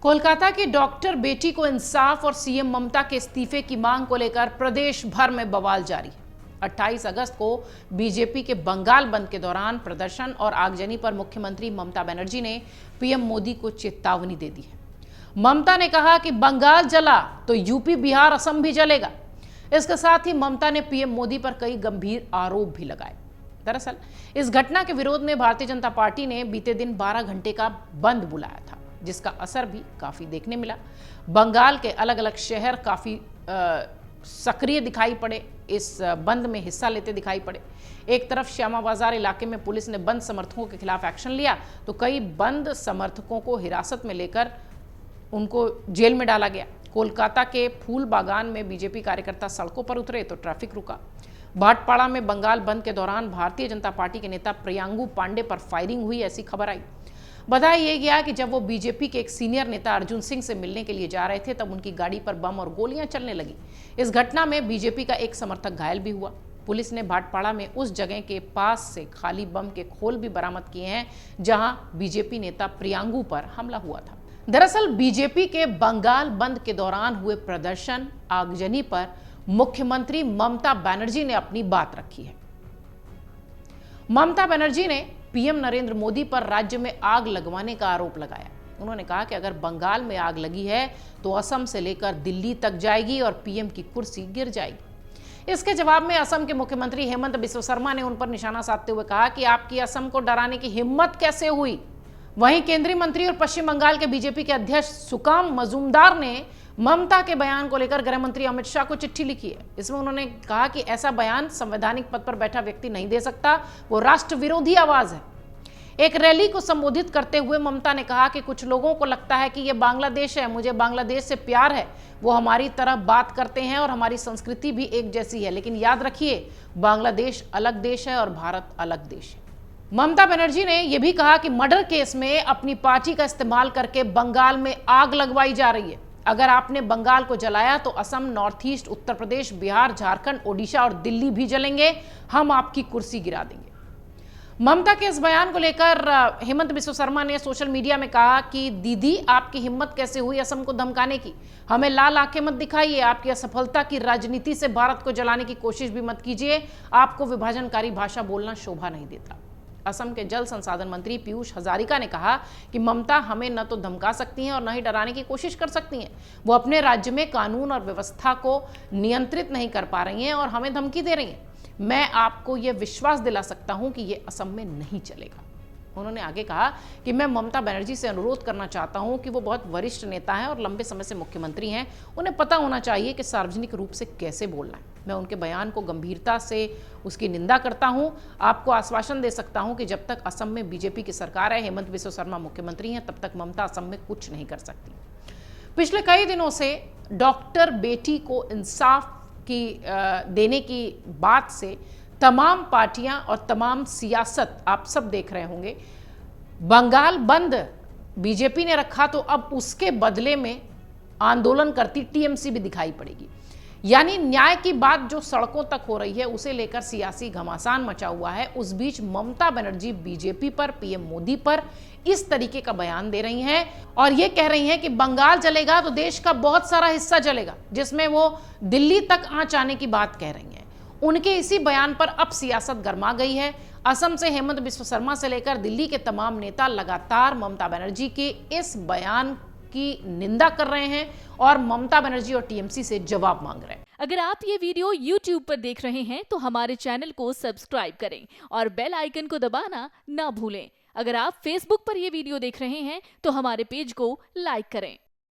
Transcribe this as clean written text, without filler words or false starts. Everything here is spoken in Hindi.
कोलकाता की डॉक्टर बेटी को इंसाफ और सीएम ममता के इस्तीफे की मांग को लेकर प्रदेश भर में बवाल जारी है। 28 अगस्त को बीजेपी के बंगाल बंद के दौरान प्रदर्शन और आगजनी पर मुख्यमंत्री ममता बनर्जी ने पीएम मोदी को चेतावनी दे दी है। ममता ने कहा कि बंगाल जला तो यूपी, बिहार, असम भी जलेगा। इसके साथ ही ममता ने पीएम मोदी पर कई गंभीर आरोप भी लगाए। दरअसल इस घटना के विरोध में भारतीय जनता पार्टी ने बीते दिन 12 घंटे का बंद बुलाया था, जिसका असर भी काफी देखने मिला। बंगाल के अलग अलग शहर काफी सक्रिय दिखाई पड़े, इस बंद में हिस्सा लेते दिखाई पड़े। एक तरफ श्यामा बाजार इलाके में पुलिस ने बंद समर्थकों के खिलाफ एक्शन लिया, तो कई बंद समर्थकों को हिरासत में लेकर उनको जेल में डाला गया। कोलकाता के फूल बागान में बीजेपी कार्यकर्ता सड़कों पर उतरे तो ट्रैफिक रुका। भाटपाड़ा में बंगाल बंद के दौरान भारतीय जनता पार्टी के नेता प्रियांगु पांडे पर फायरिंग हुई, ऐसी खबर आई। बताया यह गया कि जब वो बीजेपी के एक सीनियर नेता अर्जुन सिंह से मिलने के लिए जा रहे थे, तब उनकी गाड़ी पर बम और गोलियां चलने लगी। इस घटना में बीजेपी का एक समर्थक घायल भी हुआ। पुलिस ने भाटपाड़ा में उस जगह के पास से खाली बम के खोल भी बरामद किए हैं, जहां बीजेपी नेता प्रियांगु पर हमला हुआ था। दरअसल बीजेपी के बंगाल बंद के दौरान हुए प्रदर्शन, आगजनी पर मुख्यमंत्री ममता बनर्जी ने अपनी बात रखी है। ममता बनर्जी ने पीएम नरेंद्र मोदी पर राज्य में आग लगवाने का आरोप लगाया। उन्होंने कहा कि अगर बंगाल में आग लगी है तो असम से लेकर दिल्ली तक जाएगी और पीएम की कुर्सी गिर जाएगी। इसके जवाब में असम के मुख्यमंत्री हेमंत बिस्वा शर्मा ने उन पर निशाना साधते हुए कहा कि आपकी असम को डराने की हिम्मत कैसे हुई। वहीं केंद्रीय मंत्री और पश्चिम बंगाल के बीजेपी के अध्यक्ष सुकाम मजूमदार ने ममता के बयान को लेकर गृह मंत्री अमित शाह को चिट्ठी लिखी है। इसमें उन्होंने कहा कि ऐसा बयान संवैधानिक पद पर बैठा व्यक्ति नहीं दे सकता, वो राष्ट्र विरोधी आवाज है। एक रैली को संबोधित करते हुए ममता ने कहा कि कुछ लोगों को लगता है कि ये बांग्लादेश है, मुझे बांग्लादेश से प्यार है, वो हमारी तरह बात करते हैं और हमारी संस्कृति भी एक जैसी है, लेकिन याद रखिए बांग्लादेश अलग देश है और भारत अलग देश है। ममता बनर्जी ने यह भी कहा कि मर्डर केस में अपनी पार्टी का इस्तेमाल करके बंगाल में आग लगवाई जा रही है। अगर आपने बंगाल को जलाया तो असम, नॉर्थ ईस्ट, उत्तर प्रदेश, बिहार, झारखंड, ओडिशा और दिल्ली भी जलेंगे। हम आपकी कुर्सी गिरा देंगे। ममता के इस बयान को लेकर हेमंत बिस्वा शर्मा ने सोशल मीडिया में कहा कि दीदी, आपकी हिम्मत कैसे हुई असम को धमकाने की? हमें लाल आंखें मत दिखाइए। आपकी असफलता की राजनीति से भारत को जलाने की कोशिश भी मत कीजिए। आपको विभाजनकारी भाषा बोलना शोभा नहीं देता। असम के जल संसाधन मंत्री पीयूष हजारिका ने कहा कि ममता हमें न तो धमका सकती हैं और न ही डराने की कोशिश कर सकती हैं। वो अपने राज्य में कानून और व्यवस्था को नियंत्रित नहीं कर पा रही हैं और हमें धमकी दे रही हैं। मैं आपको यह विश्वास दिला सकता हूं कि यह असम में नहीं चलेगा। उन्होंने आगे कहा कि मैं ममता बनर्जी से अनुरोध करना चाहता हूं कि वो बहुत वरिष्ठ नेता हैं और लंबे समय से मुख्यमंत्री हैं। उन्हें पता होना चाहिए कि सार्वजनिक रूप से कैसे बोलना है। मैं उनके बयान को गंभीरता से उसकी निंदा करता हूं। आपको आश्वासन दे सकता हूं कि जब तक असम में बीजेपी की सरकार है, हेमंत बिस्वा शर्मा मुख्यमंत्री हैं, तब तक ममता असम में कुछ नहीं कर सकती। पिछले कई दिनों से डॉक्टर बेटी को इंसाफ देने की बात से तमाम पार्टियां और तमाम सियासत, आप सब देख रहे होंगे, बंगाल बंद बीजेपी ने रखा तो अब उसके बदले में आंदोलन करती टीएमसी भी दिखाई पड़ेगी। यानी न्याय की बात जो सड़कों तक हो रही है, उसे लेकर सियासी घमासान मचा हुआ है। उस बीच ममता बनर्जी बीजेपी पर, पीएम मोदी पर इस तरीके का बयान दे रही हैं और ये कह रही हैं कि बंगाल जलेगा तो देश का बहुत सारा हिस्सा जलेगा, जिसमें वो दिल्ली तक आंच आने की बात कह रही हैं। उनके इसी बयान पर अब सियासत गर्मा गई है। असम से हेमंत बिस्वा शर्मा से लेकर दिल्ली के तमाम नेता लगातार ममता बनर्जी के इस बयान की निंदा कर रहे हैं और ममता बनर्जी और टीएमसी से जवाब मांग रहे हैं। अगर आप ये वीडियो YouTube पर देख रहे हैं तो हमारे चैनल को सब्सक्राइब करें और बेल आइकन को दबाना ना भूलें। अगर आप Facebook पर ये वीडियो देख रहे हैं तो हमारे पेज को लाइक करें।